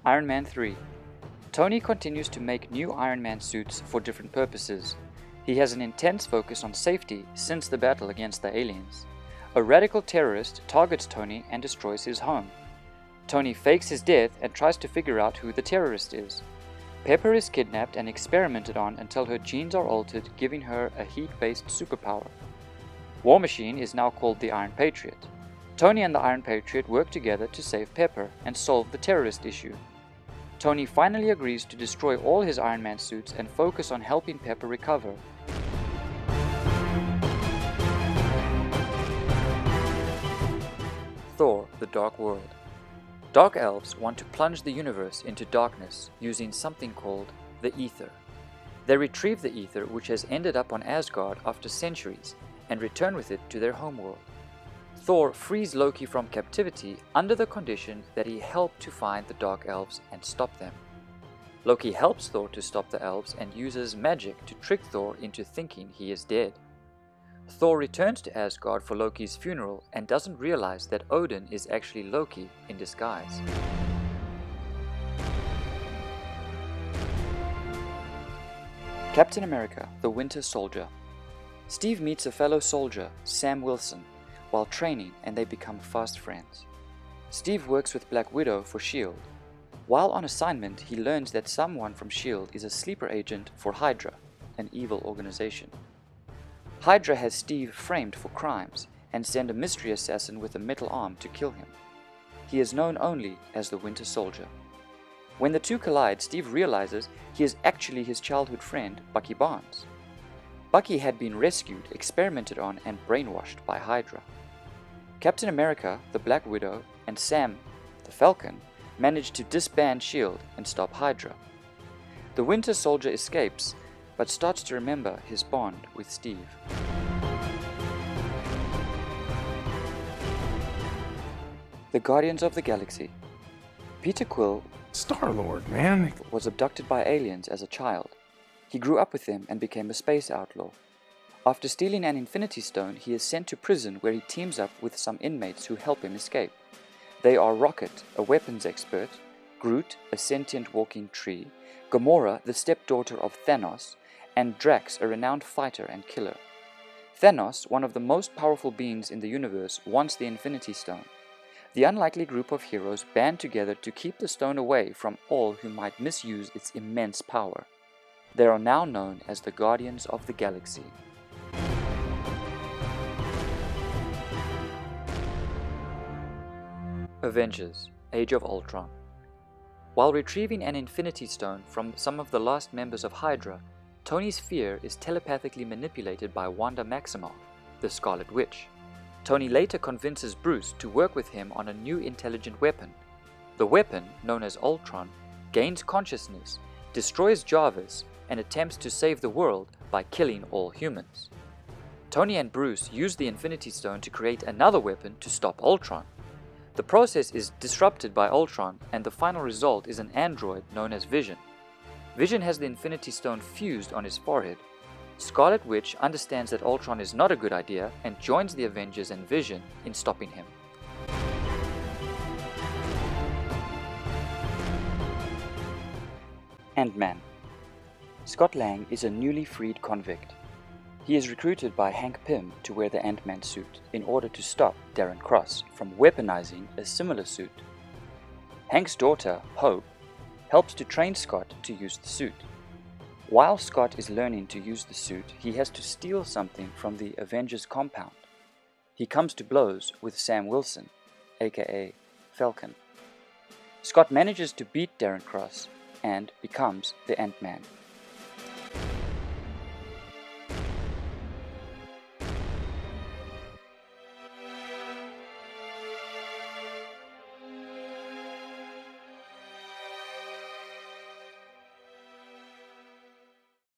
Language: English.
Iron Man 3. Tony continues to make new Iron Man suits for different purposes. He has an intense focus on safety since the battle against the aliens. A radical terrorist targets Tony and destroys his home. Tony fakes his death and tries to figure out who the terrorist is. Pepper is kidnapped and experimented on until her genes are altered, giving her a heat-based superpower. War Machine is now called the Iron Patriot. Tony and the Iron Patriot work together to save Pepper and solve the terrorist issue. Tony finally agrees to destroy all his Iron Man suits and focus on helping Pepper recover. Thor: The Dark World. Dark elves want to plunge the universe into darkness using something called the Ether. They retrieve the Ether, which has ended up on Asgard after centuries, and return with it to their homeworld. Thor frees Loki from captivity under the condition that he help to find the Dark Elves and stop them. Loki helps Thor to stop the elves and uses magic to trick Thor into thinking he is dead. Thor returns to Asgard for Loki's funeral and doesn't realize that Odin is actually Loki in disguise. Captain America: The Winter Soldier. Steve meets a fellow soldier, Sam Wilson, while training, and they become fast friends. Steve works with Black Widow for S.H.I.E.L.D. While on assignment, he learns that someone from S.H.I.E.L.D. is a sleeper agent for Hydra, an evil organization. Hydra has Steve framed for crimes and send a mystery assassin with a metal arm to kill him. He is known only as the Winter Soldier. When the two collide, Steve realizes he is actually his childhood friend, Bucky Barnes. Bucky had been rescued, experimented on, and brainwashed by Hydra. Captain America, the Black Widow, and Sam, the Falcon, manage to disband S.H.I.E.L.D. and stop Hydra. The Winter Soldier escapes, but starts to remember his bond with Steve. The Guardians of the Galaxy. Peter Quill, Star-Lord, man. was abducted by aliens as a child. He grew up with them and became a space outlaw. After stealing an Infinity Stone, he is sent to prison where he teams up with some inmates who help him escape. They are Rocket, a weapons expert, Groot, a sentient walking tree, Gamora, the stepdaughter of Thanos, and Drax, a renowned fighter and killer. Thanos, one of the most powerful beings in the universe, wants the Infinity Stone. The unlikely group of heroes band together to keep the stone away from all who might misuse its immense power. They are now known as the Guardians of the Galaxy. Avengers Age of Ultron. While retrieving an Infinity Stone from some of the last members of Hydra, Tony's fear is telepathically manipulated by Wanda Maximoff, the Scarlet Witch. Tony later convinces Bruce to work with him on a new intelligent weapon. The weapon, known as Ultron, gains consciousness, destroys Jarvis, and attempts to save the world by killing all humans. Tony and Bruce use the Infinity Stone to create another weapon to stop Ultron. The process is disrupted by Ultron, and the final result is an android known as Vision. Vision has the Infinity Stone fused on his forehead. Scarlet Witch understands that Ultron is not a good idea and joins the Avengers and Vision in stopping him. AntMan. Scott Lang is a newly freed convict. He is recruited by Hank Pym to wear the Ant-Man suit in order to stop Darren Cross from weaponizing a similar suit. Hank's daughter, Hope, helps to train Scott to use the suit. While Scott is learning to use the suit, he has to steal something from the Avengers compound. He comes to blows with Sam Wilson, aka Falcon. Scott manages to beat Darren Cross and becomes the Ant-Man.